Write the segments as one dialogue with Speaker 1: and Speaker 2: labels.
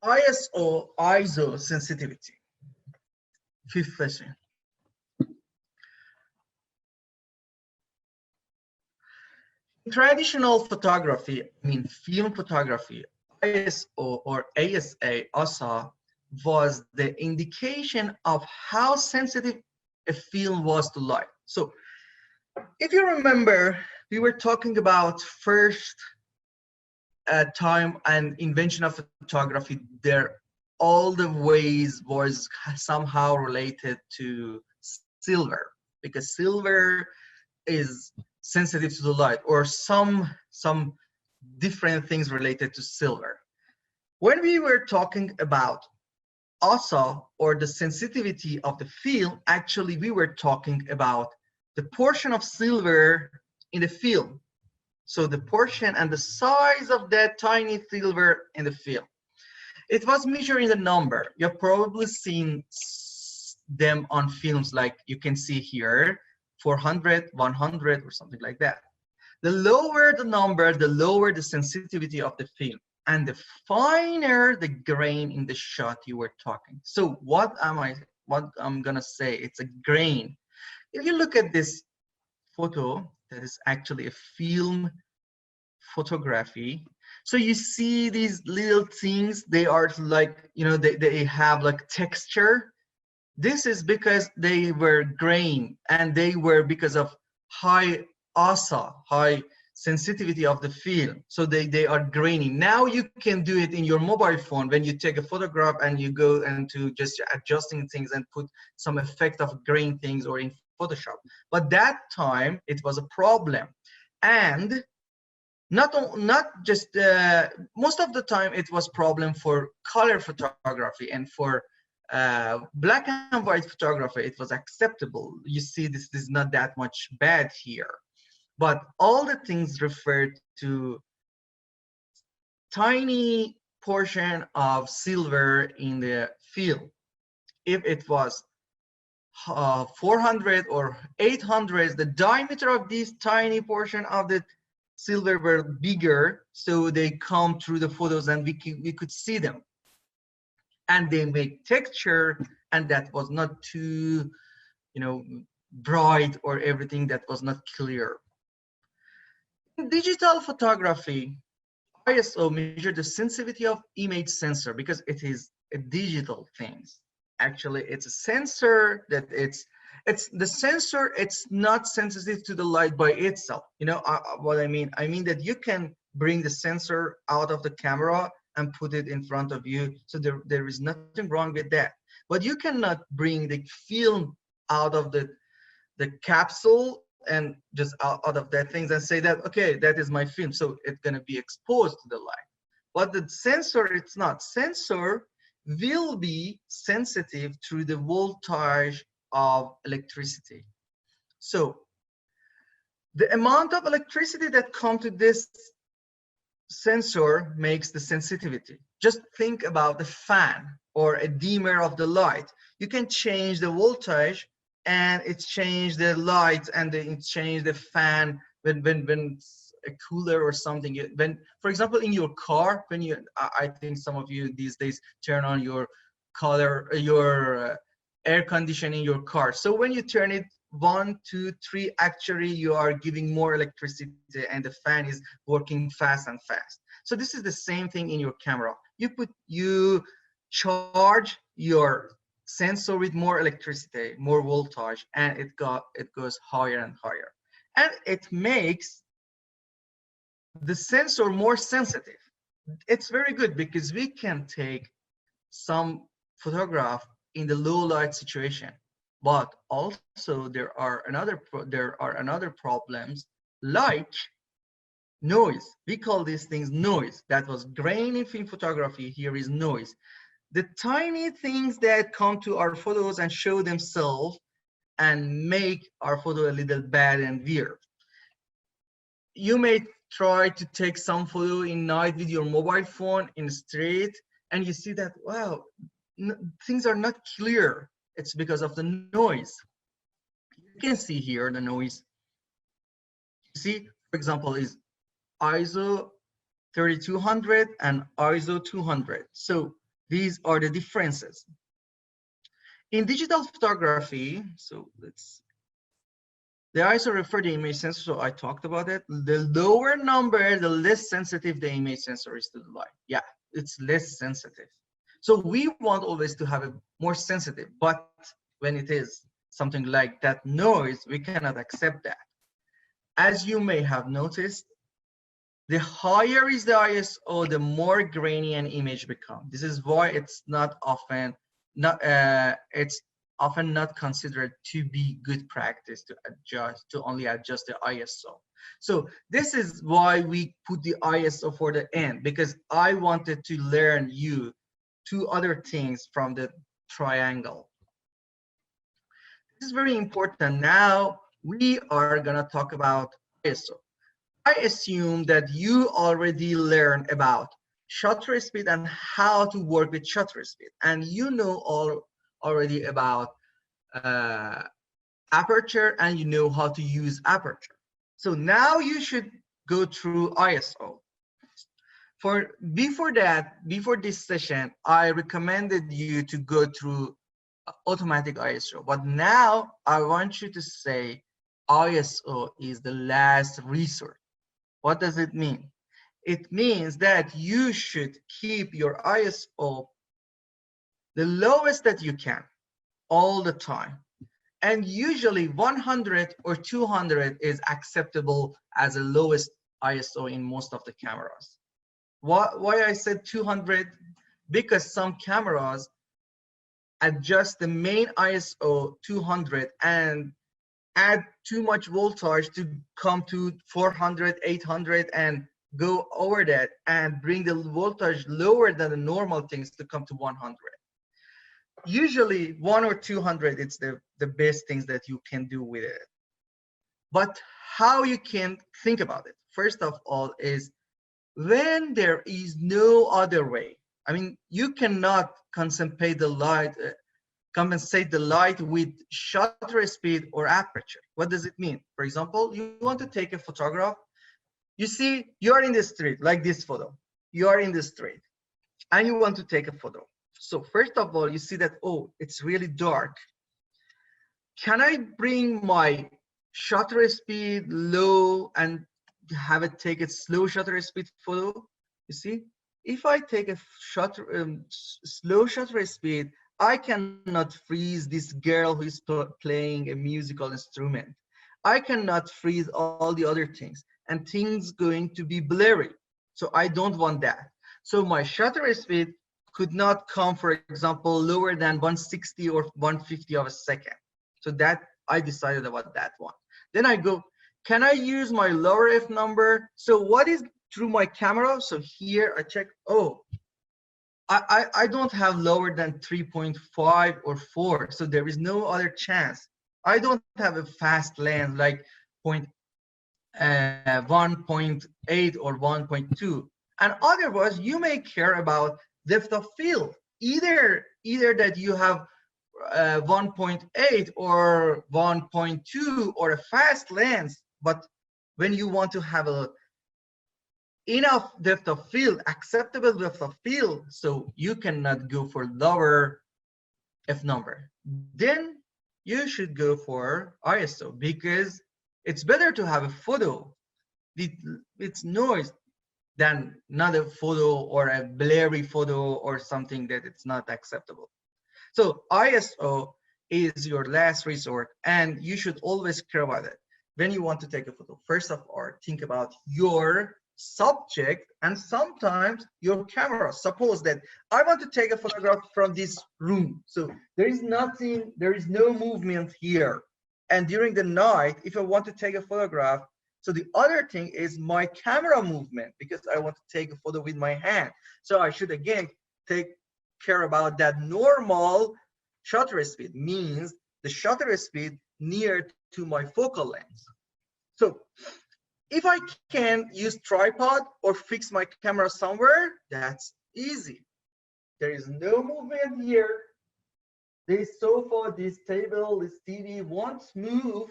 Speaker 1: ISO sensitivity. Fifth question. In traditional photography, I mean film photography, ISO or ASA was the indication of how sensitive a film was to light. So if you remember, we were talking about first time and invention of photography. There, all the ways was somehow related to silver, because silver is sensitive to the light, or some different things related to silver. When we were talking about ASA, or the sensitivity of the film, actually we were talking about the portion of silver in the film. So the portion and the size of that tiny silver in the film. It was measured in the number. You've probably seen them on films, like you can see here, 400, 100, or something like that. The lower the number, the lower the sensitivity of the film, and the finer the grain in the shot you were talking. So what I'm gonna say, it's a grain. If you look at this photo, that is actually a film photography. So you see these little things, they are like, you know, they have like texture. This is because they were grain, and they were because of high ASA, high sensitivity of the film. So they are grainy. Now you can do it in your mobile phone when you take a photograph and you go into just adjusting things and put some effect of grain things, or in Photoshop. But that time it was a problem. And not just most of the time it was problem for color photography, and for black and white photography it was acceptable. You see, this is not that much bad here, but all the things referred to tiny portion of silver in the film. If it was 400 or 800, the diameter of this tiny portion of the silver were bigger, so they come through the photos and we could see them, and they make texture, and that was not too, you know, bright, or everything that was not clear. In digital photography, ISO measures the sensitivity of image sensor, because it is a digital thing. Actually, it's a sensor that it's the sensor. It's not sensitive to the light by itself. You know what I mean? I mean that you can bring the sensor out of the camera and put it in front of you. So there is nothing wrong with that. But you cannot bring the film out of the capsule and just out of that things and say that, okay, that is my film, so it's going to be exposed to the light. But the sensor, it's not. Sensor will be sensitive through the voltage of electricity. So the amount of electricity that comes to this sensor makes the sensitivity. Just think about the fan or a dimmer of the light. You can change the voltage, and it's change the light, and it change the fan when a cooler or something. When, for example, in your car, when you, I think some of you these days turn on your air conditioning in your car. So when you turn it 1, 2, 3, actually you are giving more electricity, and the fan is working fast and fast. So this is the same thing in your camera. You charge your sensor with more electricity, more voltage, and it goes higher and higher, and it makes the sensor more sensitive. It's very good because we can take some photograph in the low light situation, but also there are another problems, like noise. We call these things noise. That was grain in film photography. Here is noise. The tiny things that come to our photos and show themselves and make our photo a little bad and weird. You may try to take some photo in night with your mobile phone in the street, and you see that, wow, things are not clear. It's because of the noise. You can see here the noise. You see, for example, is ISO 3200 and ISO 200. So These are the differences. In digital photography, so the ISO refer the image sensor, so I talked about it. The lower number, the less sensitive the image sensor is to the light. Yeah, it's less sensitive. So we want always to have it more sensitive, but when it is something like that noise, we cannot accept that. As you may have noticed, the higher is the ISO, the more grainy an image becomes. This is why it's often not considered to be good practice to only adjust the ISO. So this is why we put the ISO for the end, because I wanted to learn you two other things from the triangle. This is very important. Now we are gonna talk about ISO. I assume that you already learned about shutter speed and how to work with shutter speed, and you know already about aperture, and you know how to use aperture. So now you should go through ISO. Before this session, I recommended you to go through automatic ISO, but now I want you to say ISO is the last resort. What does it mean? It means that you should keep your ISO the lowest that you can all the time. And usually 100 or 200 is acceptable as the lowest ISO in most of the cameras. Why I said 200? Because some cameras adjust the main ISO 200 and add too much voltage to come to 400, 800 and go over that and bring the voltage lower than the normal things to come to 100. Usually 1 or 200, it's the best things that you can do with it. But how you can think about it, first of all, is when there is no other way. I mean, you cannot compensate the light with shutter speed or aperture. What does it mean? For example, you want to take a photograph. You see, you're in the street, like this photo. You are in the street and you want to take a photo. So first of all, you see that, oh, it's really dark. Can I bring my shutter speed low and have it take a slow shutter speed photo? You see, if I take a slow shutter speed, I cannot freeze this girl who is playing a musical instrument. I cannot freeze all the other things, and things going to be blurry. So I don't want that. So my shutter speed could not come, for example, lower than 160 or 150 of a second. So that I decided about that one. Then I go, can I use my lower F number? So what is through my camera? So here I check, oh, I don't have lower than 3.5 or 4. So there is no other chance. I don't have a fast lens like 1.8 or 1.2. And otherwise, you may care about depth of field. Either that you have 1.8 or 1.2 or a fast lens, but when you want to have enough depth of field, acceptable depth of field, so you cannot go for lower F number, then you should go for ISO, because it's better to have a photo with its noise than not a photo or a blurry photo or something that it's not acceptable. So ISO is your last resort, and you should always care about it. When you want to take a photo, first of all, think about your subject and sometimes your camera. Suppose that I want to take a photograph from this room. So there is nothing, there is no movement here. And during the night, if I want to take a photograph, so the other thing is my camera movement, because I want to take a photo with my hand. So I should again take care about that normal shutter speed, means the shutter speed near to my focal length. So if I can use tripod or fix my camera somewhere, that's easy. There is no movement here. This sofa, this table, this TV won't move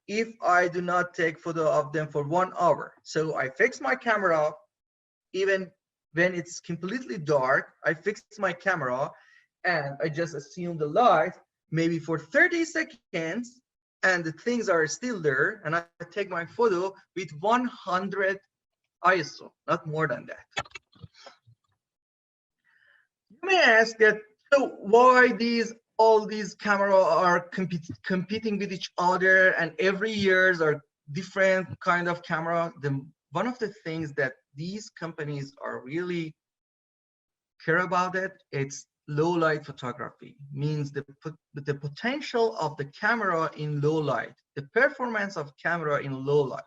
Speaker 1: if I do not take photo of them for 1 hour. So I fix my camera, even when it's completely dark, I fix my camera and I just assume the light maybe for 30 seconds, and the things are still there, and I take my photo with 100 ISO, not more than that. You may ask that, so why all these cameras are competing with each other, and every years are different kind of camera? One of the things that these companies are really care about it's low light photography. Means the potential of the camera in low light, the performance of camera in low light.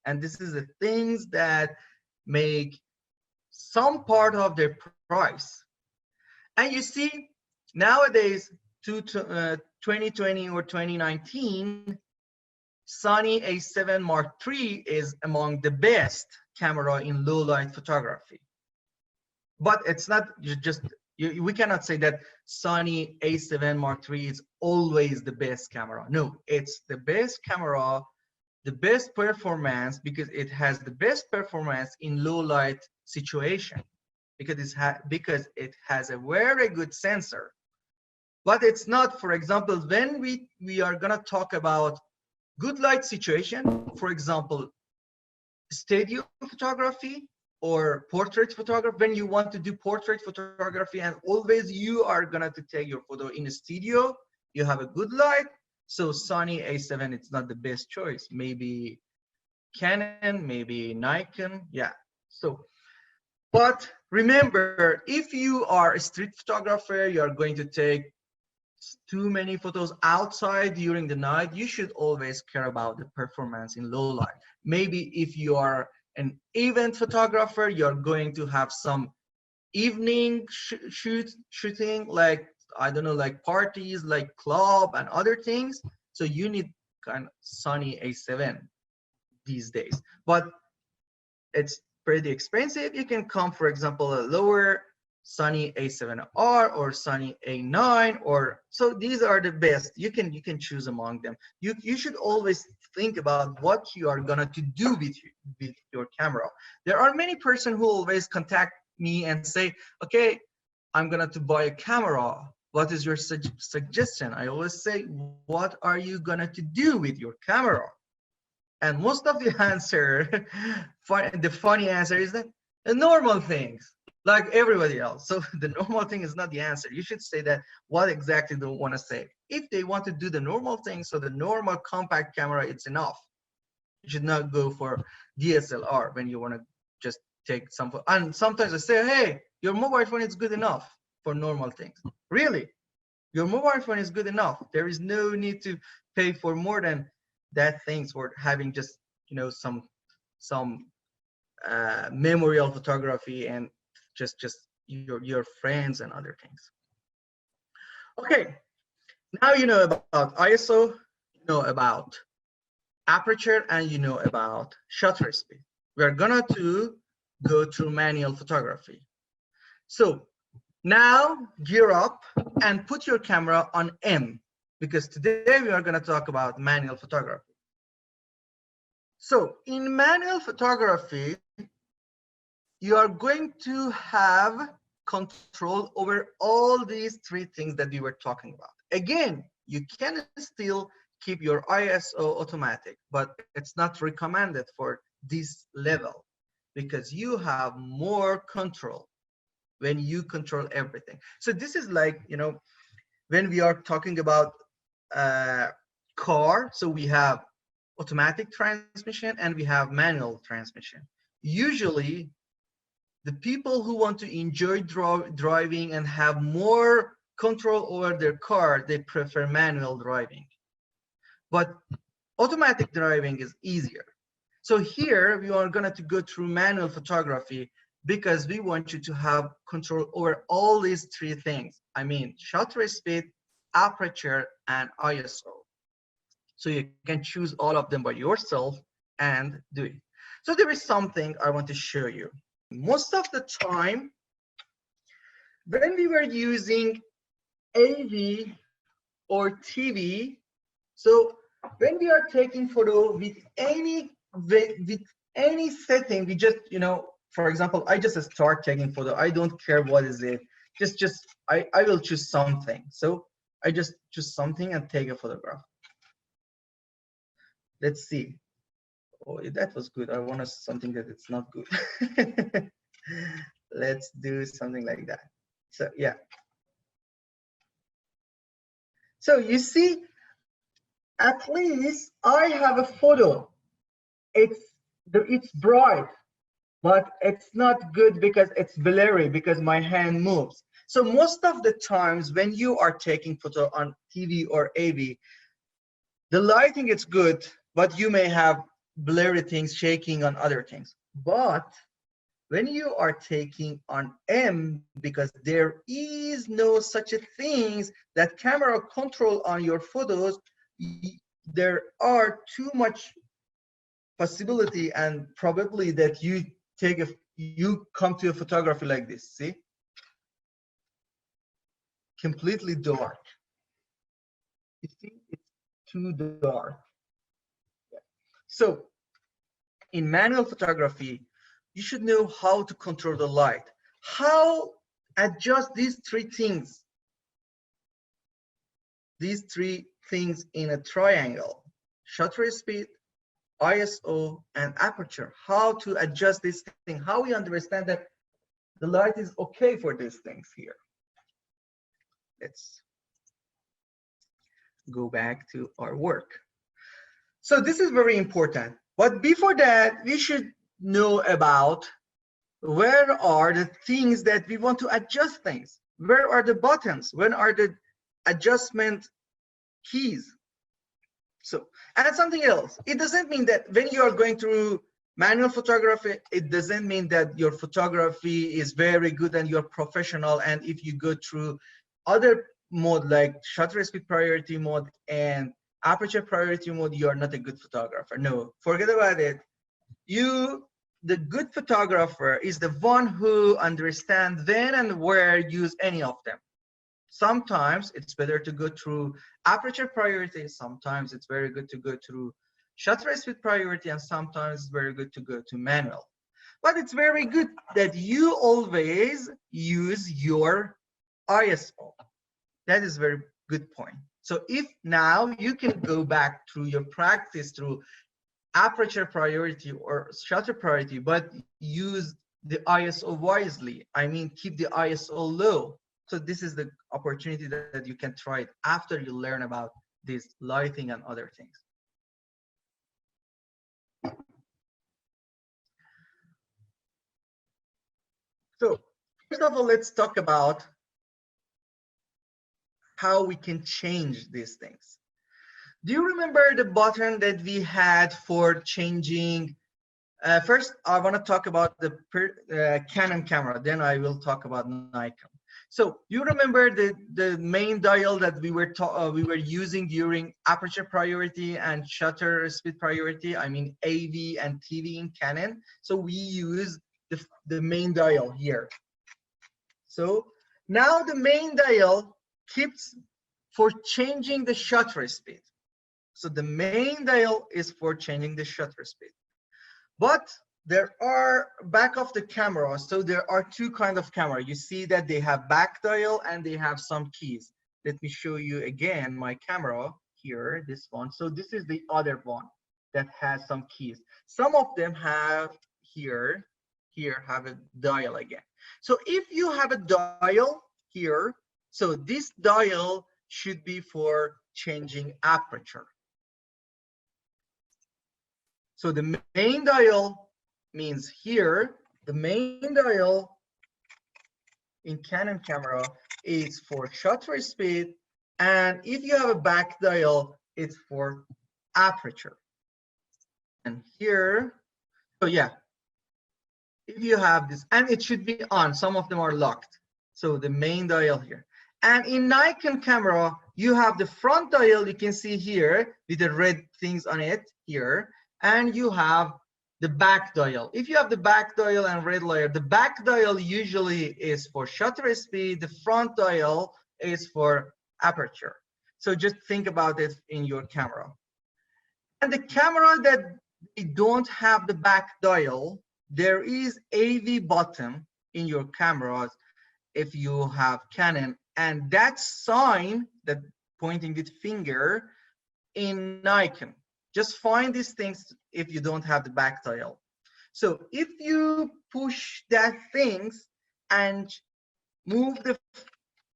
Speaker 1: And this is the things that make some part of their price. And you see, nowadays, 2020 or 2019, Sony A7 Mark III is among the best camera in low light photography. But it's not just, we cannot say that Sony A7 Mark III is always the best camera. No, it's the best camera, the best performance, because it has the best performance in low light situation, because it has a very good sensor. But it's not, for example, when we are gonna talk about good light situation, for example, studio photography or portrait photography, when you want to do portrait photography and always you are gonna to take your photo in a studio, you have a good light, so Sony A7, it's not the best choice. Maybe Canon, maybe Nikon, yeah. So, but remember, if you are a street photographer, you are going to take too many photos outside during the night, you should always care about the performance in low light. Maybe if you are an event photographer, you're going to have some evening shooting, like, I don't know, like parties, like club and other things. So you need kind of Sony A7 these days, but it's pretty expensive. You can come, for example, a lower Sony A7R or Sony A9, or so these are the best. You can choose among them. You should always think about what you are gonna to do with your camera. There are many persons who always contact me and say, okay, I'm gonna to buy a camera. What is your suggestion? I always say, what are you gonna to do with your camera? And most of the answer, the funny answer is that the normal things, like everybody else. So the normal thing is not the answer. You should say that what exactly they want to say. If they want to do the normal thing, so the normal compact camera, it's enough. You should not go for DSLR when you want to just take some. And sometimes I say, hey, your mobile phone is good enough for normal things. Really? Your mobile phone is good enough. There is no need to pay for more than that things for having just, you know, some memorial photography and just your friends and other things. Okay, now you know about ISO, you know about aperture, and you know about shutter speed. We're gonna to go through manual photography. So now gear up and put your camera on M, because today we are going to talk about manual photography. So in manual photography, you are going to have control over all these three things that we were talking about. Again, you can still keep your ISO automatic, but it's not recommended for this level because you have more control when you control everything. So this is like, you know, when we are talking about car, so we have automatic transmission and we have manual transmission. Usually the people who want to enjoy driving and have more control over their car, they prefer manual driving. But automatic driving is easier. So here we are going to go through manual photography because we want you to have control over all these three things. I mean, shutter speed, aperture, and ISO. So you can choose all of them by yourself and do it. So there is something I want to show you. Most of the time, when we were using AV or TV, so when we are taking photo with any setting, we just, you know, for example, I just start taking photo. I don't care what is it. I will choose something. So I just choose something and take a photograph. Let's see. Oh, that was good. I want something that it's not good. Let's do something like that. So yeah. So you see, at least I have a photo. It's bright, but it's not good because it's blurry because my hand moves. So most of the times when you are taking photo on TV or AV, the lighting is good, but you may have blurry things, shaking on other things. But when you are taking on M, because there is no such a things that camera control on your photos, there are too much possibility and probably that you come to a photography like this. See, completely dark. You see, it's too dark. Yeah. So in manual photography, you should know how to control the light, how adjust these three things in a triangle: shutter speed, ISO, and aperture. How to adjust this thing, how we understand that the light is okay for these things here. Let's go back to our work. So this is very important. But before that, we should know about where are the things that we want to adjust things. Where are the buttons? When are the adjustment keys? So, and something else. It doesn't mean that when you are going through manual photography, it doesn't mean that your photography is very good and you're professional. And if you go through other mode like shutter speed priority mode and aperture priority mode, you are not a good photographer. No, forget about it. The good photographer is the one who understands when and where use any of them. Sometimes it's better to go through aperture priority. Sometimes it's very good to go through shutter speed priority, and sometimes it's very good to go to manual. But it's very good that you always use your ISO. That is a very good point. So if now you can go back through your practice through aperture priority or shutter priority, but use the ISO wisely. I mean, keep the ISO low. So this is the opportunity that you can try it after you learn about this lighting and other things. So first of all, let's talk about how we can change these things. Do you remember the button that we had for changing? First, I want to talk about the Canon camera, then I will talk about Nikon. So you remember the main dial that we were using during aperture priority and shutter speed priority, I mean AV and TV in Canon. So we use the main dial here. So now the main dial keeps for changing the shutter speed. So the main dial is for changing the shutter speed. But there are back of the camera, so there are two kinds of camera. You see that they have back dial and they have some keys. Let me show you again my camera here, this one. So this is the other one that has some keys. Some of them have here have a dial again. So if you have a dial here, so this dial should be for changing aperture. So the main dial means here, the main dial in Canon camera is for shutter speed. And if you have a back dial, it's for aperture. And here, so yeah, if you have this, and it should be on, some of them are locked. So the main dial here. And in Nikon camera, you have the front dial, you can see here with the red things on it here. And you have the back dial. If you have the back dial and red layer, the back dial usually is for shutter speed, the front dial is for aperture. So just think about it in your camera. And the camera that they don't have the back dial, there is AV button in your cameras if you have Canon, and that sign, that pointing with finger, in Nikon. Just find these things if you don't have the back dial. So if you push that things and move the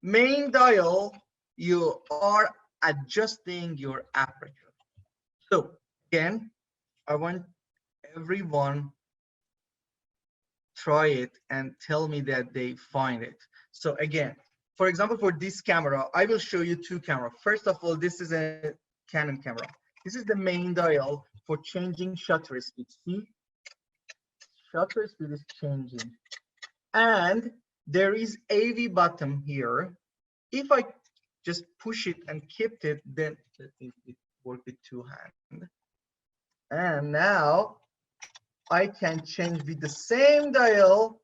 Speaker 1: main dial, you are adjusting your aperture. So again, I want everyone try it and tell me that they find it. So again, for example, for this camera, I will show you two cameras. First of all, this is a Canon camera. This is the main dial for changing shutter speed. See, shutter speed is changing. And there is AV button here. If I just push it and keep it, then let me work with two hands. And now I can change with the same dial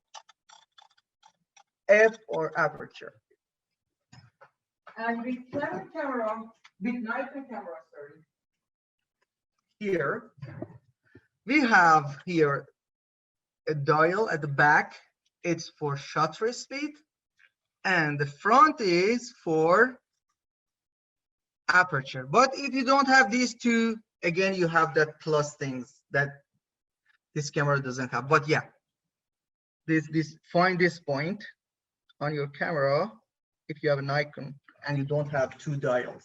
Speaker 1: f or aperture. And with Canon camera, with Nikon camera, sorry, here we have here a dial at the back. It's for shutter speed, and the front is for aperture. But if you don't have these two, again, you have that plus things that this camera doesn't have. But yeah, find this point on your camera if you have a Nikon and you don't have two dials.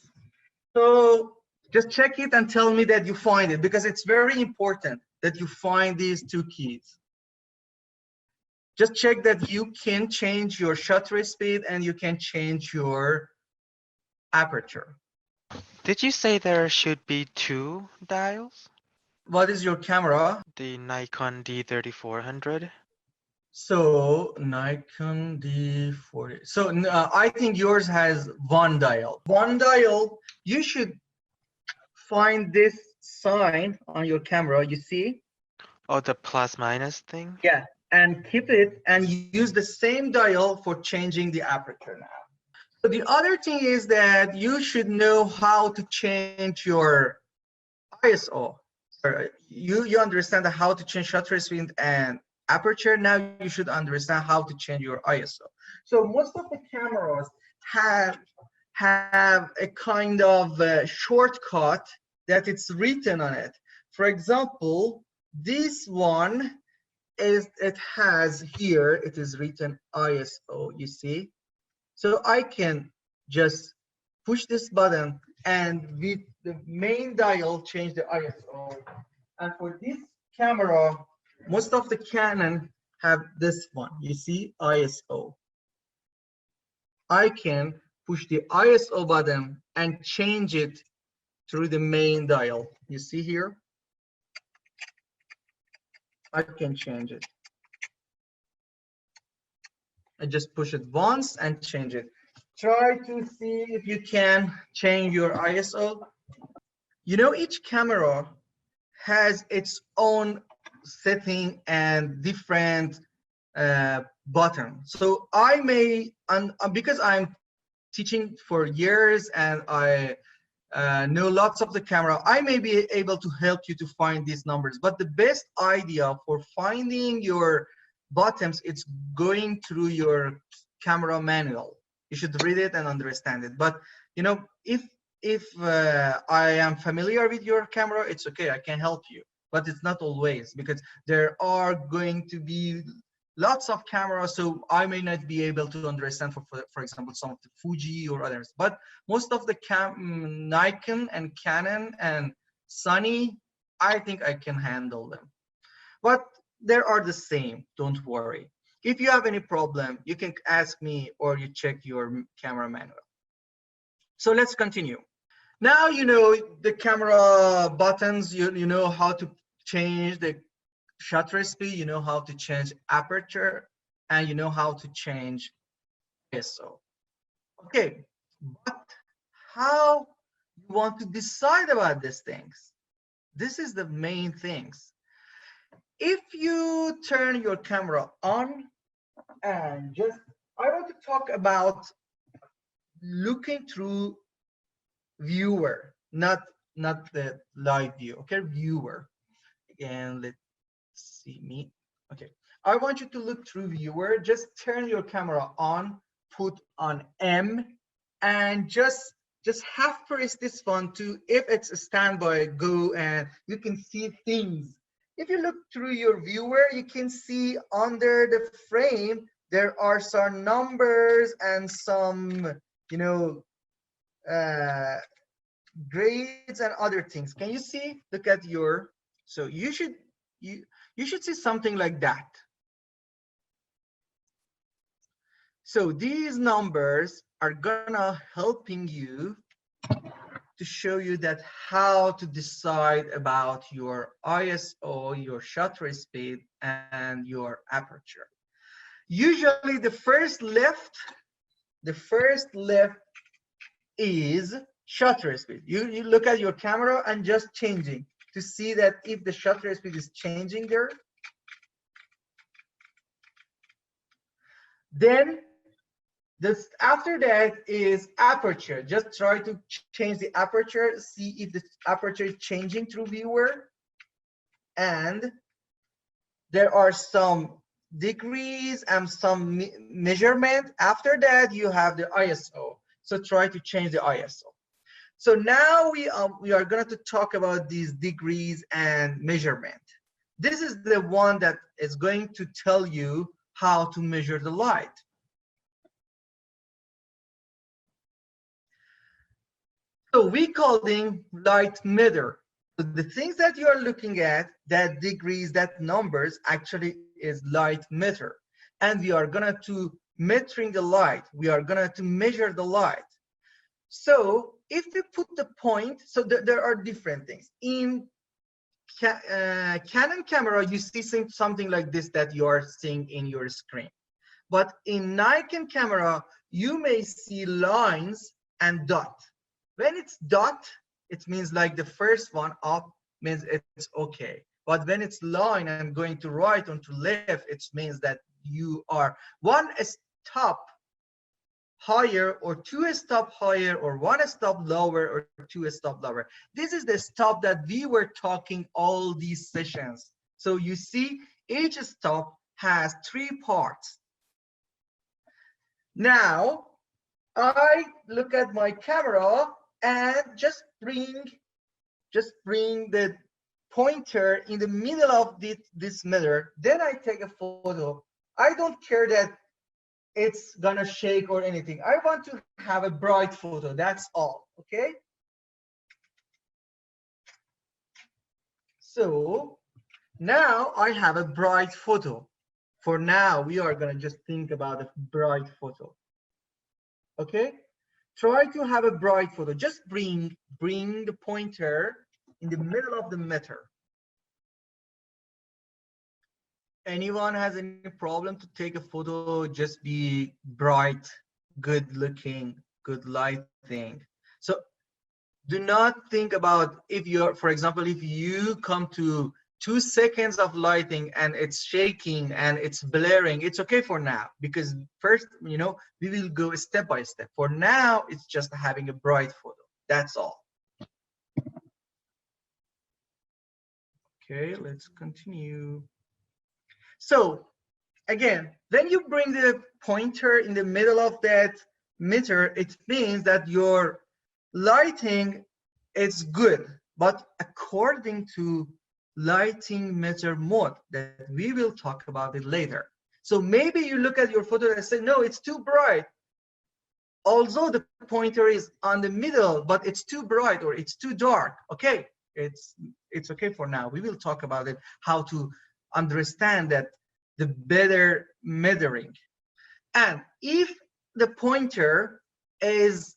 Speaker 1: So just check it and tell me that you find it, because it's very important that you find these two keys. Just check that you can change your shutter speed and you can change your aperture.
Speaker 2: Did you say there should be two dials?
Speaker 1: What is your camera?
Speaker 2: The Nikon D3400.
Speaker 1: So Nikon D40. So I think yours has one dial. One dial, you should find this sign on your camera, you see?
Speaker 2: Oh, the plus minus thing?
Speaker 1: Yeah, and keep it and use the same dial for changing the aperture now. So the other thing is that you should know how to change your ISO. You understand how to change shutter speed and aperture. Now you should understand how to change your ISO. So most of the cameras have a kind of shortcut that it's written on it. For example, this one is, it has here, it is written ISO, you see? So I can just push this button and with the main dial change the ISO. And for this camera, most of the Canon have this one, you see, ISO. I can push the ISO button and change it through the main dial. You see here? I can change it. I just push it once and change it. Try to see if you can change your ISO. You know, each camera has its own setting and different button. So I may, because I'm teaching for years and I know lots of the camera, I may be able to help you to find these numbers. But the best idea for finding your buttons, it's going through your camera manual. You should read it and understand it. But you know, if I am familiar with your camera, it's okay, I can help you. But it's not always, because there are going to be lots of cameras, so I may not be able to understand, for example, some of the Fuji or others. But most of the Nikon and Canon and Sony, I think I can handle them. But they are the same, don't worry. If you have any problem, you can ask me or you check your camera manual. So let's continue. Now you know the camera buttons, you know how to change the shutter speed, you know how to change aperture, and you know how to change ISO. Okay, but how you want to decide about these things? This is the main things. If you turn your camera on and just, I want to talk about looking through viewer, not the live view, okay, viewer. And let's see me. Okay, I want you to look through viewer. Just turn your camera on, put on M, and just half press this one to, if it's a standby, go, and you can see things. If you look through your viewer, you can see under the frame there are some numbers and some, you know, grades and other things. Can you see? Look at your, so you should see something like that. So these numbers are gonna helping you to show you that how to decide about your ISO, your shutter speed, and your aperture. Usually the first left is shutter speed. You look at your camera and just changing to see that if the shutter speed is changing there. Then this after that is aperture. Just try to change the aperture, see if the aperture is changing through viewer. And there are some degrees and some measurement. After that, you have the ISO. So try to change the ISO. So now we are going to talk about these degrees and measurement. This is the one that is going to tell you how to measure the light. So we call them light meter. So the things that you are looking at, that degrees, that numbers, actually is light meter. And we are going to metering the light. We are going to measure the light. So if we put the point, so there are different things. In Canon camera, you see something like this that you are seeing in your screen. But in Nikon camera, you may see lines and dot. When it's dot, it means like the first one up means it's okay. But when it's line and going to right and to left, it means that you are one stop higher or two stop higher or one stop lower or two stop lower. This is the stop that we were talking all these sessions. So you see each stop has 3 parts. Now I look at my camera and just bring the pointer in the middle of this mirror. Then I take a photo. I don't care that it's gonna shake or anything. I want to have a bright photo. That's all. Okay. So now I have a bright photo. For now, we are gonna just think about a bright photo. Okay. Try to have a bright photo. Just bring the pointer in the middle of the meter. Anyone has any problem to take a photo? Just be bright, good looking, good lighting. So do not think about if you're, for example, if you come to 2 seconds of lighting and it's shaking and it's blaring, it's okay for now, because first, you know, we will go step by step. For now, it's just having a bright photo. That's all. Okay, let's continue. So again, when you bring the pointer in the middle of that meter, it means that your lighting is good, but according to lighting meter mode that we will talk about it later. So maybe you look at your photo and say, no, it's too bright. Although the pointer is on the middle, but it's too bright or it's too dark. Okay, it's okay for now. We will talk about it, how to understand that the better metering. And if the pointer is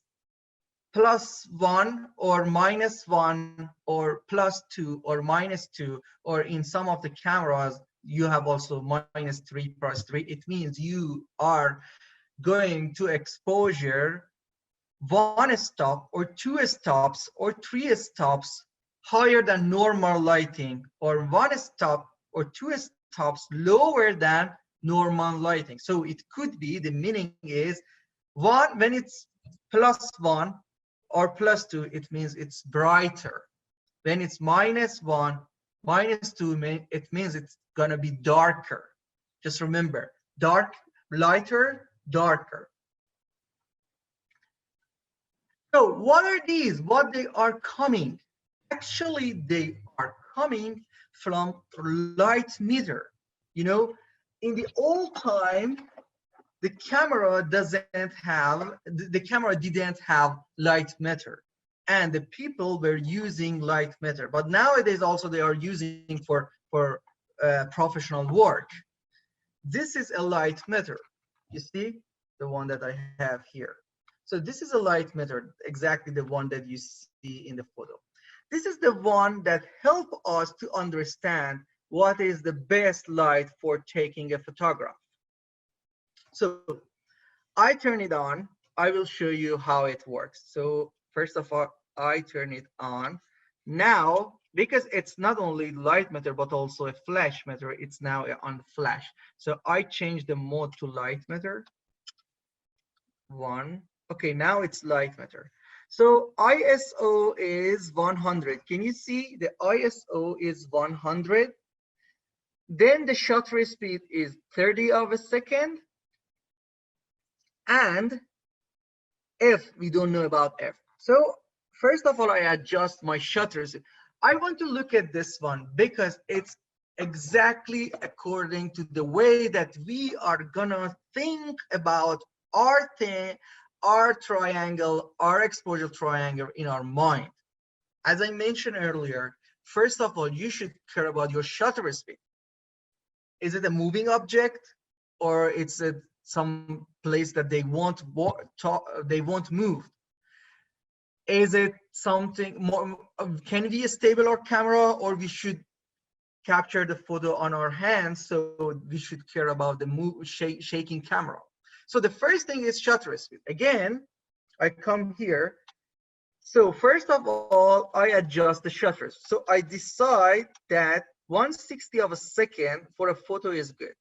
Speaker 1: +1 or -1 or +2 or -2, or in some of the cameras you have also -3 +3, it means you are going to exposure 1 stop or 2 stops or 3 stops higher than normal lighting, or 1 stop or 2 stops lower than normal lighting. So it could be, the meaning is when it's +1 or +2, it means it's brighter. When it's -1, -2 it means it's gonna be darker. Just remember, dark, lighter, darker. So what are these? What they are coming? Actually, they are coming from light meter. You know, in the old time, the camera didn't have light meter, and the people were using light meter. But nowadays, also they are using for professional work. This is a light meter. You see the one that I have here. So this is a light meter, exactly the one that you see in the photo. This is the one that help us to understand what is the best light for taking a photograph. So I turn it on. I will show you how it works. So first of all, I turn it on. Now, because it's not only light meter, but also a flash meter, it's now on flash. So I change the mode to light meter. 1. Okay, now it's light meter. So ISO is 100. Can you see the ISO is 100? Then the shutter speed is 30 of a second. And F, we don't know about F. So first of all, I adjust my shutters. I want to look at this one because it's exactly according to the way that we are gonna think about our thing, our triangle, our exposure triangle in our mind. As I mentioned earlier, first of all, you should care about your shutter speed. Is it a moving object, or it's some place that they won't move? Is it something more? Can we stable our camera, or we should capture the photo on our hands? So we should care about the shaking camera. So the first thing is shutter speed. Again, I come here. So first of all, I adjust the shutters. So I decide that 1/60 of a second for a photo is good.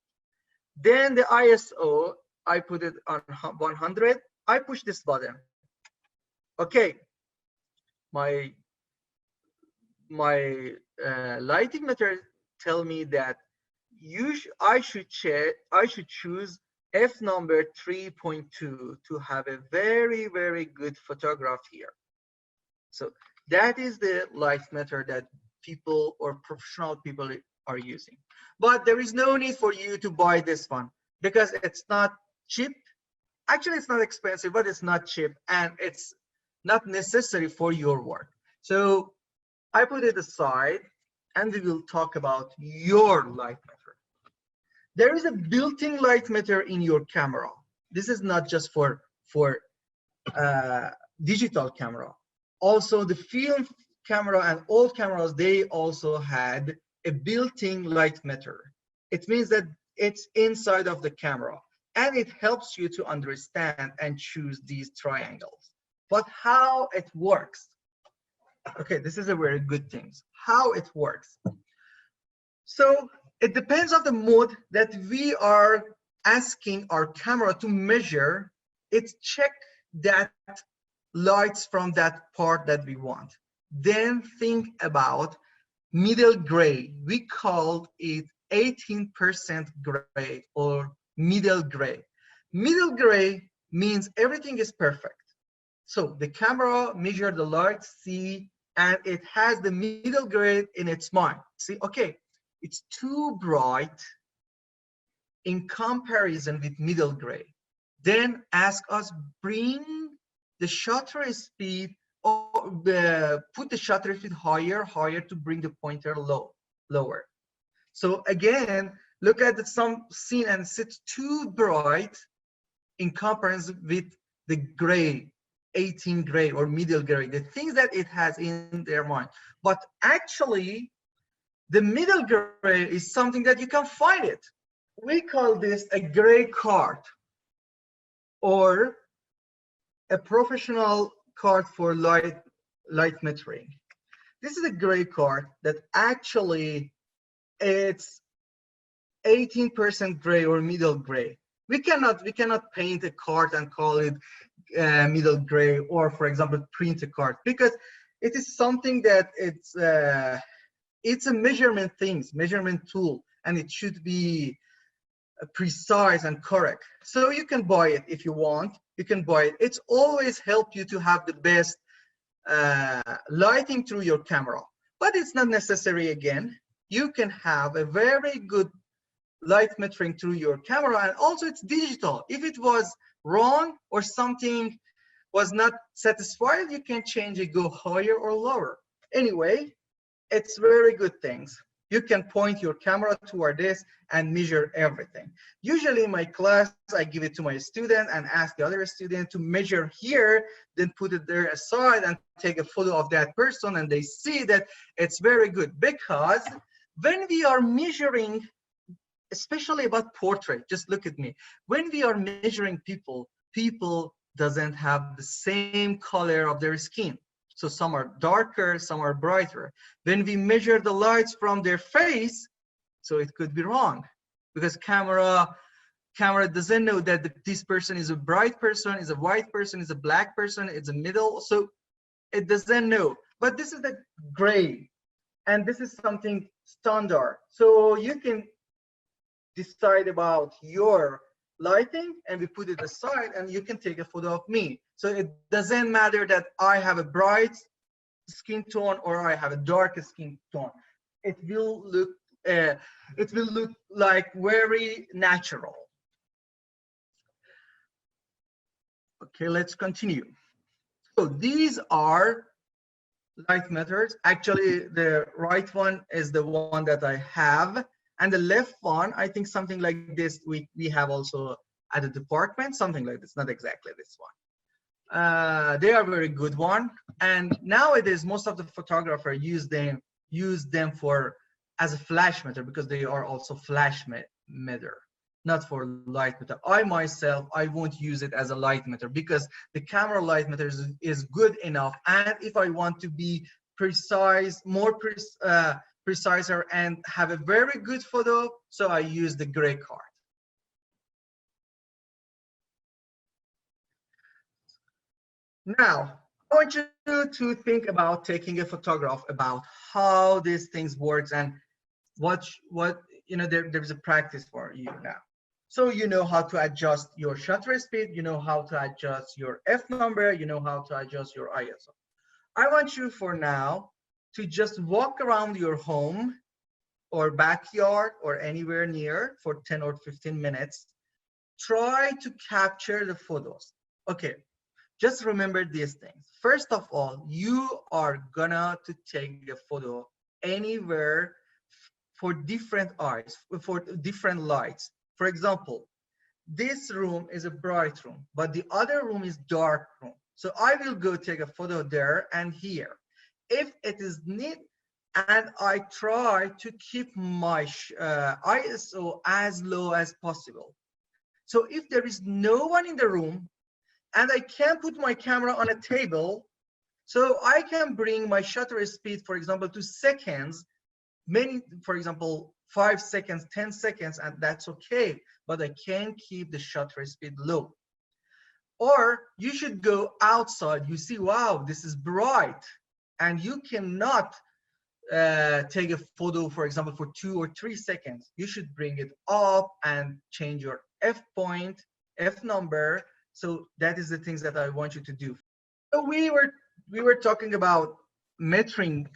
Speaker 1: Then the ISO, I put it on 100. I push this button. Okay, my lighting meter tell me that I should choose f number 3.2 to have a very, very good photograph here. So that is the light meter that people or professional people are using. But there is no need for you to buy this one because it's not cheap. Actually, it's not expensive, but it's not cheap, and it's not necessary for your work. So I put it aside, and we will talk about your light meter. There is a built-in light meter in your camera. This is not just for digital camera. Also, the film camera and old cameras, they also had a built-in light meter. It means that it's inside of the camera, and it helps you to understand and choose these triangles. But how it works? Okay, this is a very good thing. How it works. So it depends on the mode that we are asking our camera to measure. It check that lights from that part that we want. Then think about middle gray. We call it 18% gray or middle gray. Middle gray means everything is perfect. So the camera measure the light, see, and it has the middle gray in its mind. See, okay, it's too bright in comparison with middle gray. Then ask us, bring the shutter speed, or put the shutter speed higher to bring the pointer lower. So again, look at some scene and it's too bright in comparison with the gray, 18 gray or middle gray, the things that it has in their mind. But actually, the middle gray is something that you can find it. We call this a gray card, or a professional card for light metering. This is a gray card that actually it's 18% gray or middle gray. We cannot paint a card and call it middle gray, or for example print a card, because it is something that it's It's a measurement tool, and it should be precise and correct. So you can buy it if you want. You can buy it. It's always help you to have the best lighting through your camera, but it's not necessary. Again, you can have a very good light metering through your camera, and also it's digital. If it was wrong or something was not satisfied, you can change it, go higher or lower. Anyway, it's very good things. You can point your camera toward this and measure everything. Usually in my class, I give it to my student and ask the other student to measure here, then put it there aside and take a photo of that person, and they see that it's very good. Because when we are measuring, especially about portrait, just look at me. When we are measuring people, people doesn't have the same color of their skin. So some are darker, some are brighter. When we measure the lights from their face, so it could be wrong, because camera doesn't know that this person is a bright person, is a white person, is a black person, it's a middle, so it doesn't know. But this is the gray, and this is something standard. So you can decide about your lighting, and we put it aside, and you can take a photo of me. So it doesn't matter that I have a bright skin tone or I have a dark skin tone. It will look like very natural. Okay, let's continue. So these are light methods. Actually, the right one is the one that I have, and the left one, I think something like this we have also at the department, something like this, not exactly this one. They are very good one, and nowadays most of the photographers use them for as a flash meter, because they are also flash meter, not for light meter. I myself, I won't use it as a light meter, because the camera light meter is good enough, and if I want to be precise, more preciser and have a very good photo, so I use the gray card. Now, I want you to think about taking a photograph, about how these things works, and what you know, there's a practice for you now. So you know how to adjust your shutter speed, you know how to adjust your F number, you know how to adjust your ISO. I want you for now to just walk around your home or backyard or anywhere near for 10 or 15 minutes. Try to capture the photos. Okay, just remember these things. First of all, you are gonna to take a photo anywhere for different eyes, for different lights. For example, this room is a bright room, but the other room is dark room. So I will go take a photo there and here. If it is neat, and I try to keep my ISO as low as possible. So if there is no one in the room, and I can't put my camera on a table, so I can bring my shutter speed, for example, to seconds, for example, 5 seconds, 10 seconds, and that's okay, but I can keep the shutter speed low. Or you should go outside, you see, wow, this is bright, and you cannot take a photo, for example, for 2 or 3 seconds. You should bring it up and change your F point, F number. So that is the things that I want you to do. So we were talking about metering,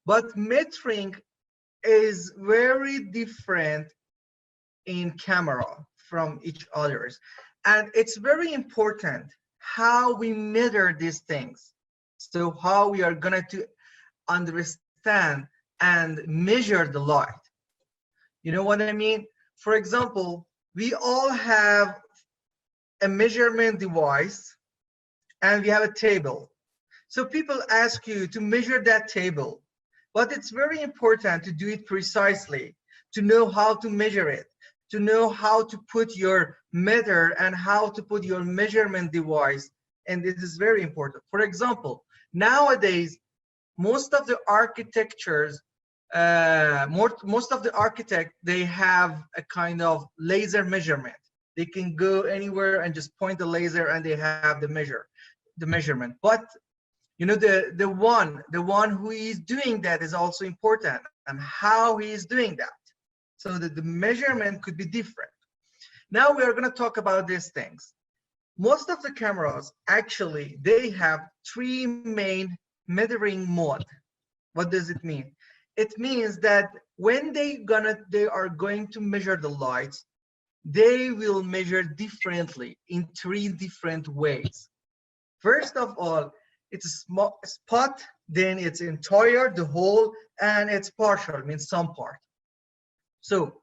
Speaker 1: but metering is very different in camera from each others, and it's very important how we measure these things. So how we are gonna to understand and measure the light. You know what I mean? For example, we all have a measurement device and we have a table. So people ask you to measure that table, but it's very important to do it precisely, to know how to measure it, to know how to put your meter and how to put your measurement device. And this is very important. For example, nowadays, most of the architectures, most of the architect, they have a kind of laser measurement. They can go anywhere and just point the laser and they have the measurement. But you know, the one who is doing that is also important. and how he is doing that, so that the measurement could be different. Now we are going to talk about these things. Most of the cameras, actually, they have three main metering mode. What does it mean? It means that when they are going to measure the lights, they will measure differently in three different ways. First of all, it's a small spot, then it's entire, the whole, and it's partial, means some part. So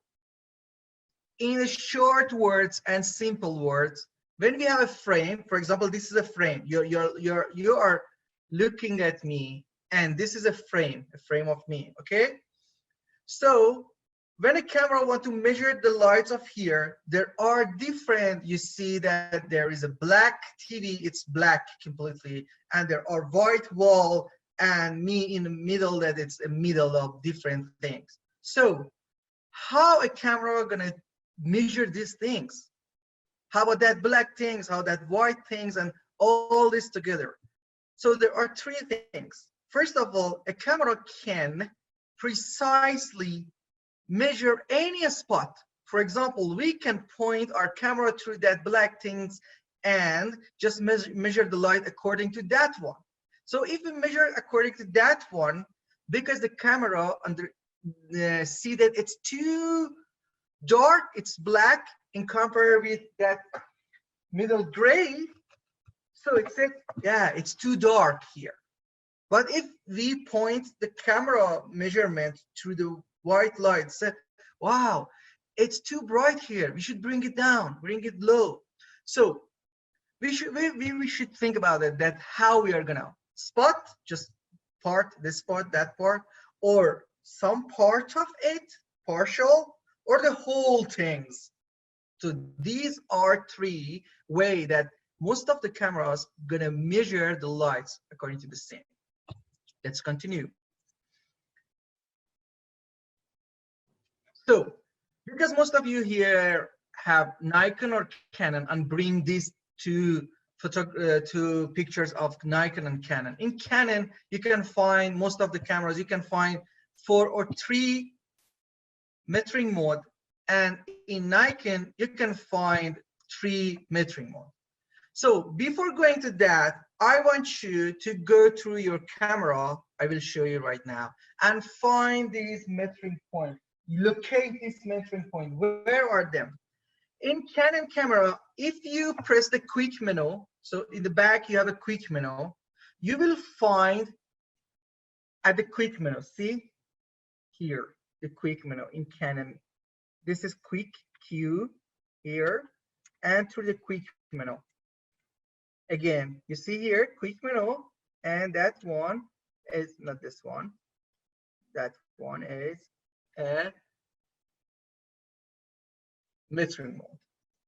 Speaker 1: in short words and simple words, when we have a frame, for example, this is a frame. You are looking at me, and this is a frame of me, okay? So when a camera wants to measure the lights of here, there are different, you see that there is a black TV, it's black completely, and there are white wall, and me in the middle, that it's a middle of different things. So how a camera gonna measure these things? How about that black things, how that white things, and all this together? So there are three things. First of all, a camera can precisely measure any spot. For example, we can point our camera through that black things and just measure the light according to that one. So if we measure according to that one, because the camera see that it's too dark, it's black in comparison with that middle gray, so it said, yeah, it's too dark here. But if we point the camera measurement through the white light, said, wow, it's too bright here, we should bring it down, bring it low. So we should think about it, that how we are gonna spot just part, this part, that part, or some part of it, partial, or the whole things. So these are three ways that most of the cameras gonna measure the lights according to the same. Let's continue. So because most of you here have Nikon or Canon, and bring these two pictures of Nikon and Canon. In Canon, you can find most of the cameras, you can find 4 or 3 metering mode, and in Nikon, you can find 3 metering mode. So before going to that, I want you to go through your camera, I will show you right now, and find these metering points. Locate this metering point. Where are them? In Canon camera, if you press the quick menu, so in the back you have a quick menu, you will find at the quick menu, see here, the quick menu in Canon. This is quick Q here, and through the quick menu. Again, you see here, quick menu, and that one is not this one. That one is a metering mode.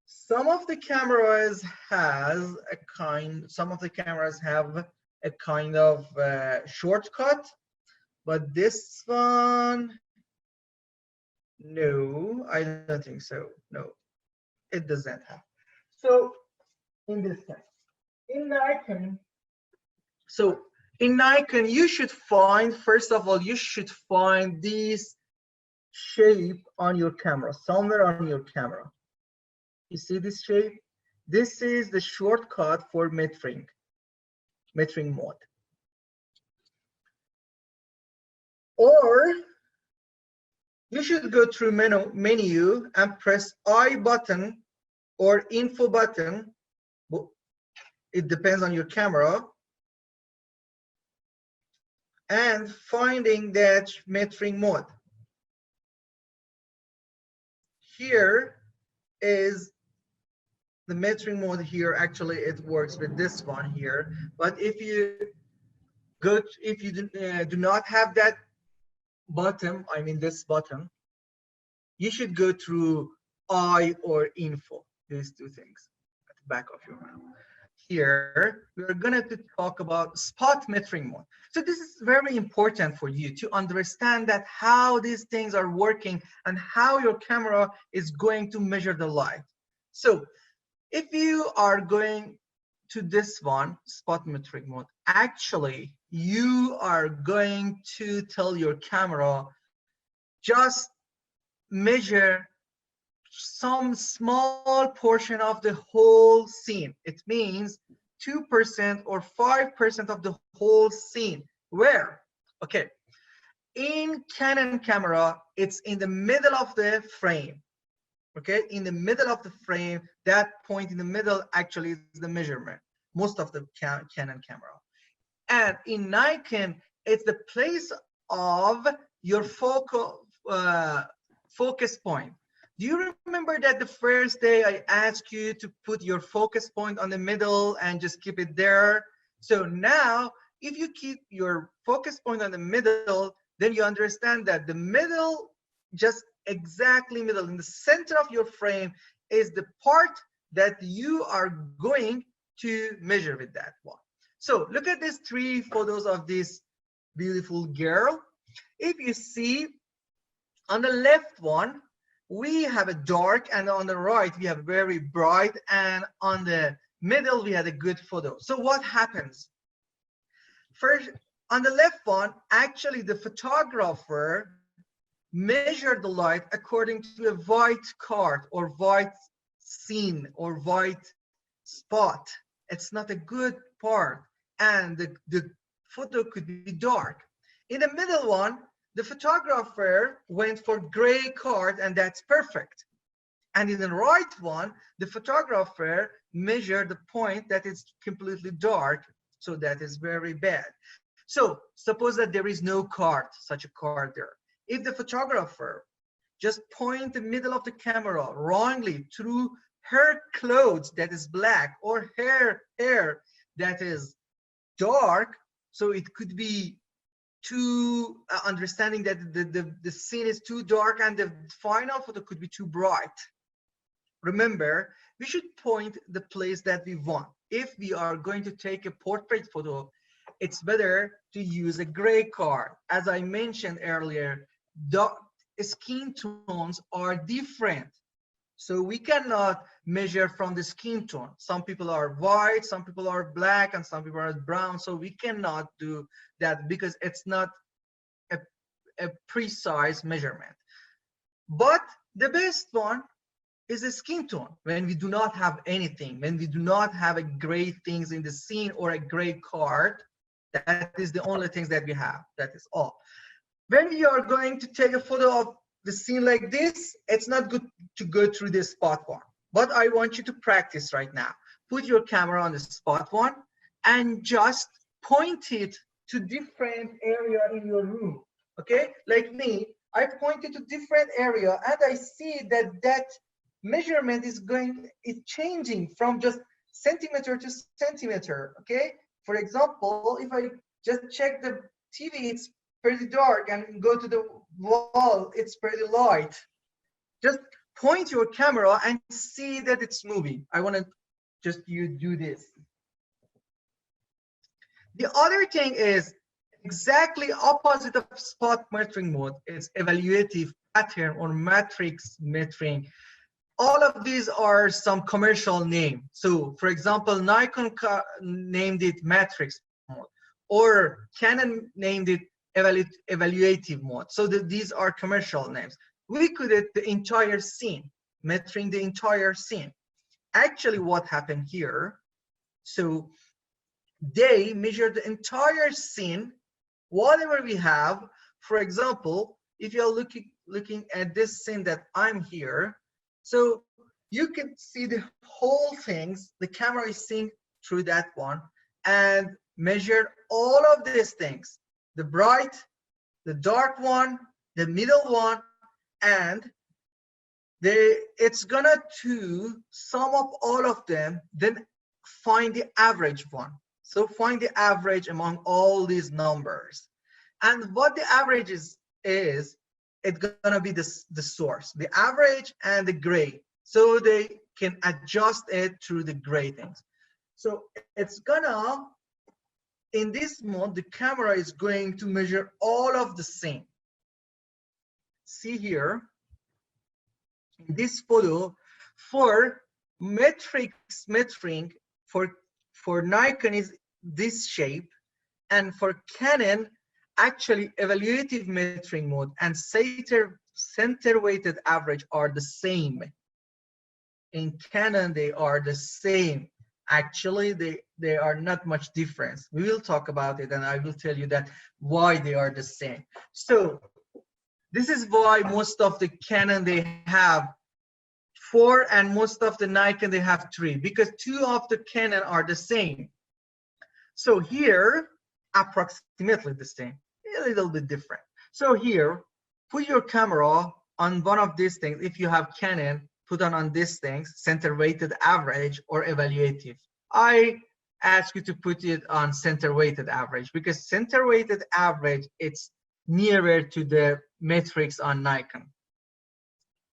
Speaker 1: Some of the cameras has a kind, some of the cameras have a kind of shortcut, but this one, no, I don't think so. No, it doesn't have. So in this case, in Nikon, so in Nikon, you should find, first of all, you should find this shape on your camera, somewhere on your camera. You see this shape? This is the shortcut for metering mode. Or you should go through menu and press I button or info button. It depends on your camera. And finding that metering mode. Here is the metering mode here. Actually, it works with this one here. But if you go, if you do not have that button, I mean this button, you should go through I or info. These two things at the back of your mouth. Here, we're going to talk about spot metering mode. So this is very important for you to understand that how these things are working and how your camera is going to measure the light. So if you are going to this one, spot metering mode, actually, you are going to tell your camera just measure some small portion of the whole scene. It means 2% or 5% of the whole scene. Where? Okay, in Canon camera, it's in the middle of the frame. Okay, in the middle of the frame, that point in the middle actually is the measurement, most of the Canon camera. And in Nikon, it's the place of your focus point. Do you remember that the first day I asked you to put your focus point on the middle and just keep it there? So now, if you keep your focus point on the middle, then you understand that the middle, just exactly middle, in the center of your frame, is the part that you are going to measure with that one. So look at these 3 photos of this beautiful girl. If you see, on the left one, we have a dark, and on the right, we have very bright, and on the middle, we had a good photo. So what happens? First, on the left one, actually the photographer measured the light according to a white card or white scene or white spot. It's not a good part, and the photo could be dark. In the middle one, the photographer went for gray card, and that's perfect. And in the right one, the photographer measured the point that is completely dark, so that is very bad. So suppose that there is no card, such a card there. If the photographer just point the middle of the camera wrongly through her clothes that is black or her hair that is dark, so it could be too understanding that the scene is too dark and the final photo could be too bright. Remember, we should point the place that we want. If we are going to take a portrait photo, it's better to use a gray card. As I mentioned earlier, the skin tones are different. So we cannot measure from the skin tone. Some people are white, some people are black, and some people are brown. So we cannot do that because it's not a precise measurement. But the best one is a skin tone. When we do not have anything, when we do not have a gray things in the scene or a gray card, that is the only things that we have. That is all. When you are going to take a photo of the scene like this, it's not good to go through this spot one. But I want you to practice right now. Put your camera on the spot one and just point it to different area in your room. Okay, like me, I pointed to different area and I see that that measurement is changing from just centimeter to centimeter. Okay, for example, if I just check the TV, it's pretty dark, and go to the wall, it's pretty light. Just point your camera and see that it's moving. I want to just you do this. The other thing is exactly opposite of spot metering mode. It's evaluative pattern or matrix metering. All of these are some commercial name. So for example, Nikon named it matrix mode, or Canon named it evaluative mode. So these are commercial names. We could do the entire scene, metering the entire scene. Actually, what happened here, so they measured the entire scene, whatever we have. For example, if you're looking at this scene that I'm here, so you can see the whole things, the camera is seeing through that one, and measure all of these things. The bright, the dark one, the middle one, and it's gonna to sum up all of them, then find the average one. So find the average among all these numbers. And what the average is it's gonna be the source, the average and the gray. So they can adjust it through the gray things. So it's gonna, in this mode, the camera is going to measure all of the scene. See here, in this photo, for metering, for Nikon is this shape, and for Canon, actually evaluative metering mode and center weighted average are the same. In Canon, they are the same. Actually, they are not much difference. We will talk about it, and I will tell you that why they are the same. So this is why most of the Canon, they have 4, and most of the Nikon, they have 3, because 2 of the Canon are the same. So here, approximately the same, a little bit different. So here, put your camera on one of these things. If you have Canon, put on these things, center weighted average or evaluative. I ask you to put it on center weighted average, because center weighted average, it's nearer to the metrics on Nikon.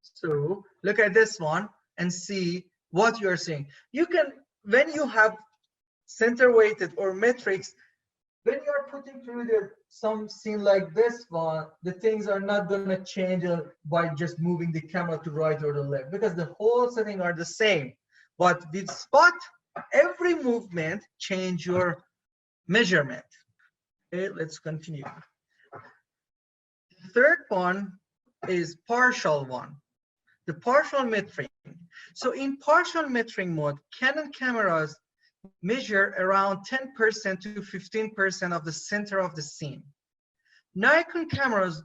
Speaker 1: So look at this one and see what you're seeing. You can, when you have center weighted or metrics, when you're putting through some scene like this one, the things are not going to change by just moving the camera to right or the left, because the whole setting are the same. But with spot, every movement change your measurement. Okay, let's continue. The third one is partial one, the partial metering. So in partial metering mode, Canon cameras measure around 10% to 15% of the center of the scene. Nikon cameras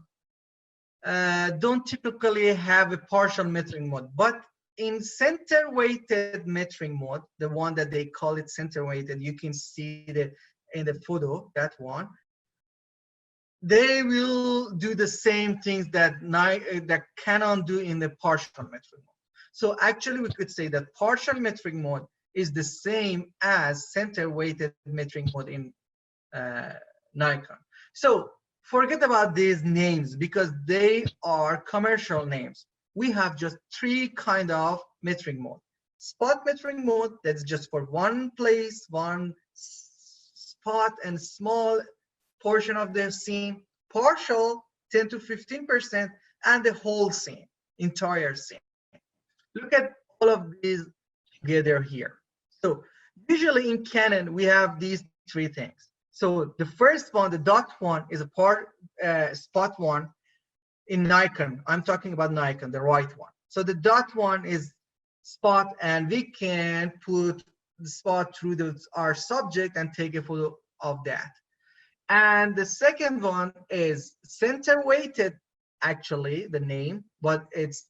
Speaker 1: don't typically have a partial metering mode, but in center weighted metering mode, the one that they call it center weighted, you can see in the photo, that one, they will do the same things that Canon do in the partial metering mode. So actually we could say that partial metering mode is the same as center weighted metering mode in Nikon. So forget about these names, because they are commercial names. We have just 3 kind of metering mode. Spot metering mode, that's just for one place, one spot and small portion of the scene. Partial, 10 to 15%, and the whole scene, entire scene. Look at all of these together here. So usually in Canon, we have these 3 things. So the first one, the dot one, is a spot one. In Nikon, I'm talking about Nikon, the right one. So the dot one is spot, and we can put the spot through our subject and take a photo of that. And the second one is center weighted, actually the name, but it's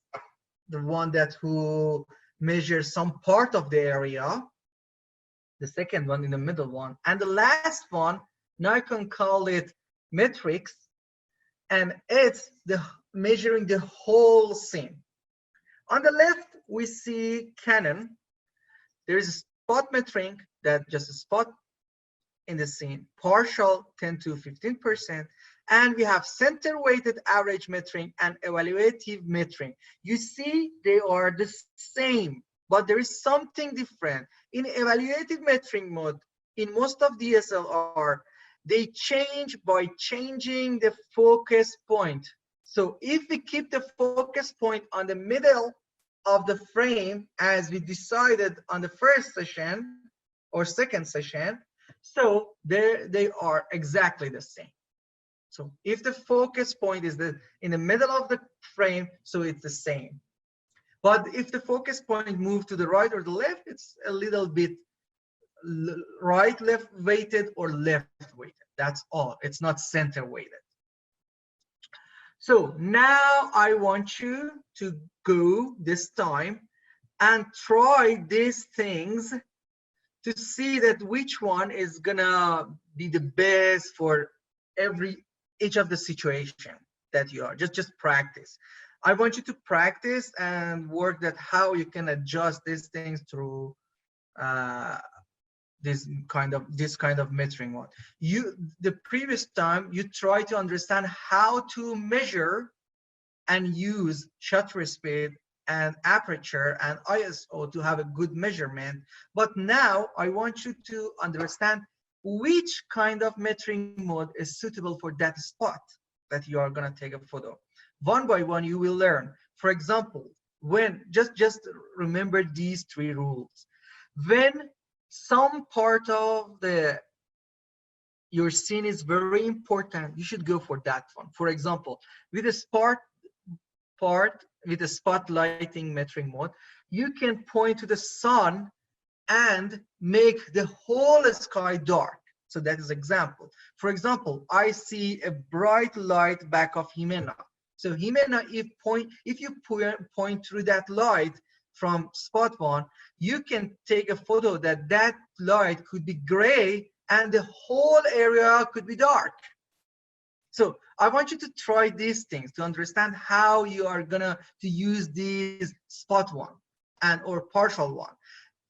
Speaker 1: the one that who measures some part of the area. The second one in the middle one. And the last one, Nikon call it metrics, and it's the measuring the whole scene. On the left, we see Canon. There is a spot metering, that just a spot in the scene, partial 10 to 15%, and we have center weighted average metering and evaluative metering. You see, they are the same, but there is something different. In evaluative metering mode, in most of DSLR, they change by changing the focus point. So if we keep the focus point on the middle of the frame, as we decided on the first session or second session, so they are exactly the same. So if the focus point is in the middle of the frame, so it's the same. But if the focus point moves to the right or the left, it's a little bit right left weighted or left weighted. That's all. It's not center weighted. So now I want you to go this time and try these things to see that which one is gonna be the best for each of the situation that you are. Just practice. I want you to practice and work that how you can adjust these things through this kind of metering one. The previous time you try to understand how to measure and use shutter speed and aperture and ISO to have a good measurement. But now I want you to understand which kind of metering mode is suitable for that spot that you are going to take a photo. One by one, you will learn. For example, when just remember these 3 rules. When some part of your scene is very important, you should go for that one. For example, with a with a spotlighting metering mode, you can point to the sun and make the whole sky dark. So that is example. For example, I see a bright light back of Jimena. So Jimena, if you point through that light from spot one, you can take a photo that light could be gray and the whole area could be dark. So I want you to try these things to understand how you are gonna to use these spot one and or partial one.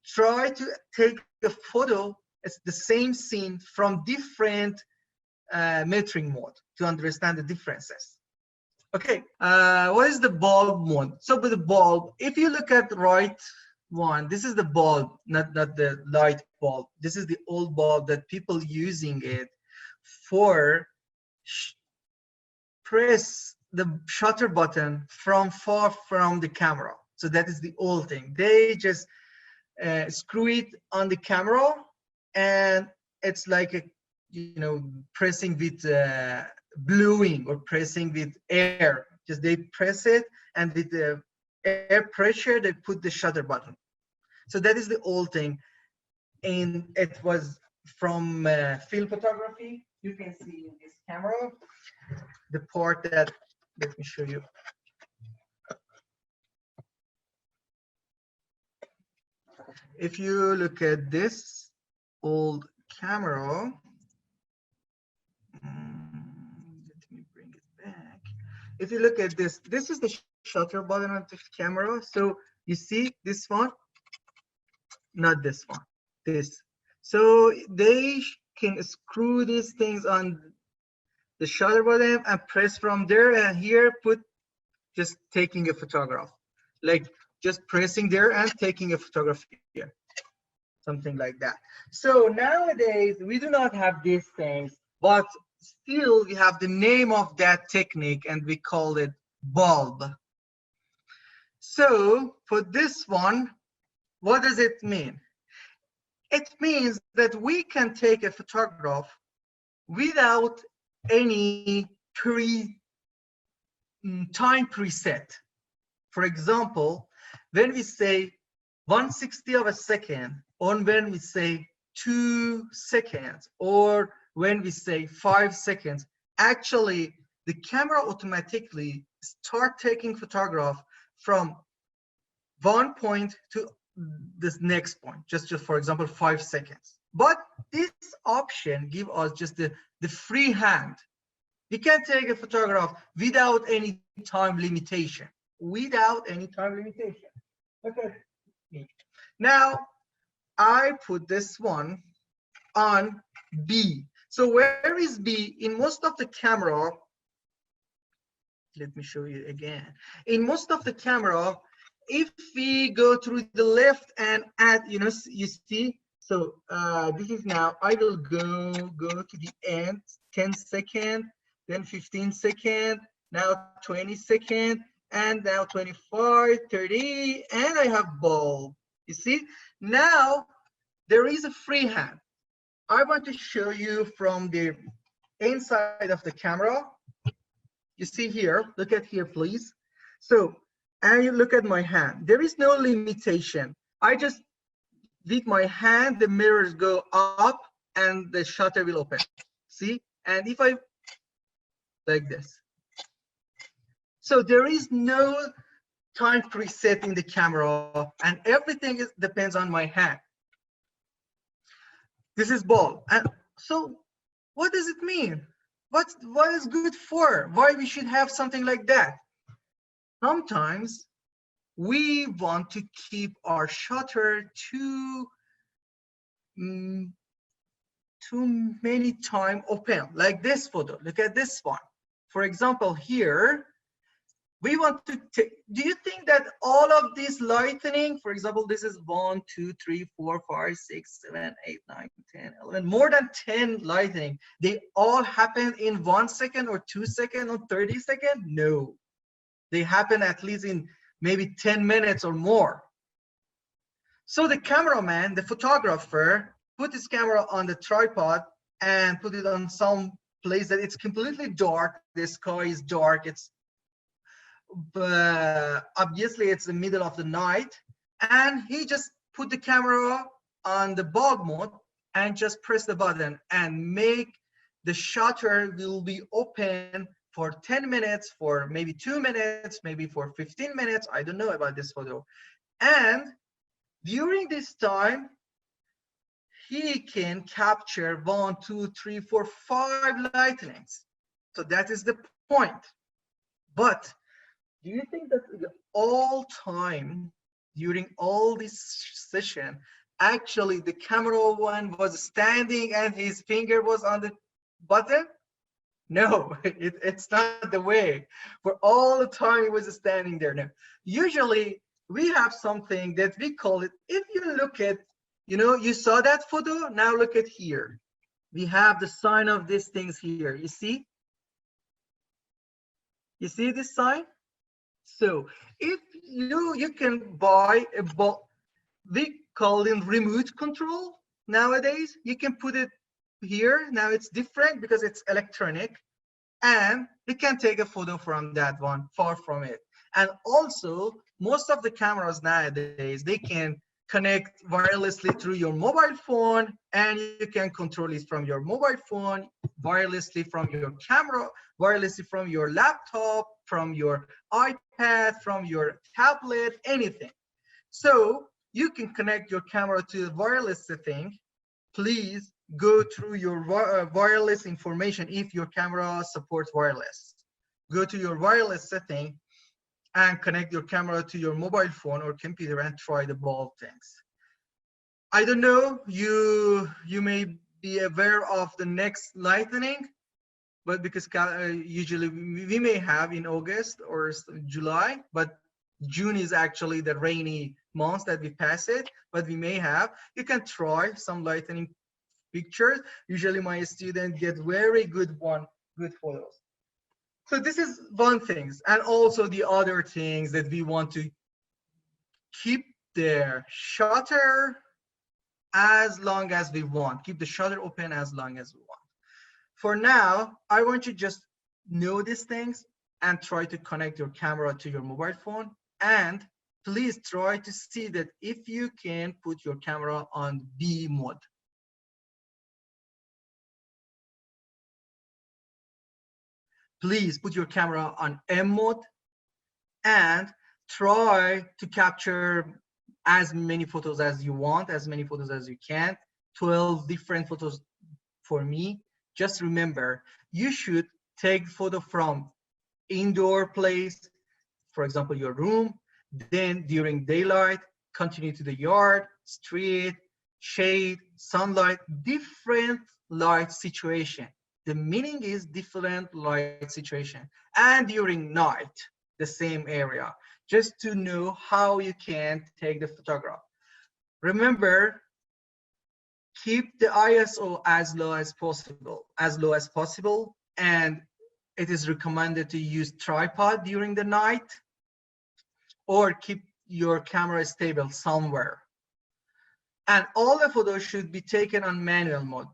Speaker 1: Try to take a photo, it's the same scene from different metering mode to understand the differences. Okay, what is the bulb mode? So with the bulb, if you look at the right one, this is the bulb, not the light bulb. This is the old bulb that people using it for press the shutter button from far from the camera. So that is the old thing. They just screw it on the camera, and it's like a, pressing with blowing or pressing with air. Just they press it, and with the air pressure they put the shutter button. So that is the old thing, and it was from film photography. You can see in this camera the part that, let me show you. If you look at this old camera, let me bring it back. If you look at this, this is the shutter button on the camera. So you see this one, not this one, this. So they can screw these things on the shutter button and press from there, and here put just taking a photograph, like just pressing there and taking a photograph here, something like that. So nowadays we do not have these things, but still we have the name of that technique and we call it bulb. So for this one, what does it mean? It means that we can take a photograph without any time preset. For example, when we say 1/60 of a second, or when we say 2 seconds, or when we say 5 seconds, actually the camera automatically start taking photograph from one point to this next point, just for example 5 seconds. But this option give us just the free hand. We can take a photograph without any time limitation. Without any time limitation. Okay. Now I put this one on B. So where is B? In most of the camera, let me show you again. In most of the camera, if we go through the left and add, you see, so this is now, I will go to the end, 10 seconds, then 15 seconds, now 20 seconds, and now 25, 30, and I have bulb. You see, now there is a free hand. I want to show you from the inside of the camera. You see here, look at here, please. So, and you look at my hand. There is no limitation. I just, with my hand, the mirrors go up and the shutter will open. See? And if I, like this. So there is no time preset in the camera, and everything depends on my hand. This is bulb. And so what does it mean? What is good for? Why we should have something like that? Sometimes we want to keep our shutter too many time open, like this photo. Look at this one. For example, here, we want to take, do you think that all of this lightning, for example, this is 1, 2, 3, 4, 5, 6, 7, 8, 9, 10, 11, more than 10 lightning, they all happen in 1 second or 2 seconds or 30 seconds? No, they happen at least in maybe 10 minutes or more. So the cameraman, the photographer, put his camera on the tripod and put it on some place that it's completely dark. The sky is dark. It's obviously it's the middle of the night, and he just put the camera on the bulb mode and just press the button and make the shutter will be open for 10 minutes, for maybe 2 minutes, maybe for 15 minutes. I don't know about this photo. And during this time, he can capture 1, 2, 3, 4, 5 lightnings. So that is the point. But do you think that all time during all this session, actually the camera one was standing and his finger was on the button? No, it's not the way. For all the time he was standing there. No. Usually we have something that we call it, if you look at, you saw that photo, now look at here. We have the sign of these things here. You see? You see this sign? So if you can buy a we call it remote control nowadays. You can put it here. Now it's different because it's electronic, and you can take a photo from that one, far from it. And also most of the cameras nowadays, they can connect wirelessly through your mobile phone, and you can control it from your mobile phone, wirelessly from your camera, wirelessly from your laptop, from your iPad, from your tablet, anything. So you can connect your camera to the wireless setting. Please go through your wireless information if your camera supports wireless. Go to your wireless setting and connect your camera to your mobile phone or computer and try the bulb things. I don't know, you may be aware of the next lightning, but because usually we may have in August or July, but June is actually the rainy month that we pass it, but we may have. You can try some lightning pictures. Usually my students get very good photos. So this is one thing. And also the other things that we want to keep the shutter as long as we want. Keep the shutter open as long as we want. For now, I want you to just know these things and try to connect your camera to your mobile phone. And please try to see that if you can put your camera on B mode. Please put your camera on M mode and try to capture as many photos as you want, as many photos as you can. 12 different photos for me. Just remember, you should take photo from indoor place, for example, your room, then during daylight, continue to the yard, street, shade, sunlight, different light situation. The meaning is different light situation. And during night, the same area, just to know how you can take the photograph. Remember, keep the ISO as low as possible, and it is recommended to use tripod during the night or keep your camera stable somewhere. And all the photos should be taken on manual mode.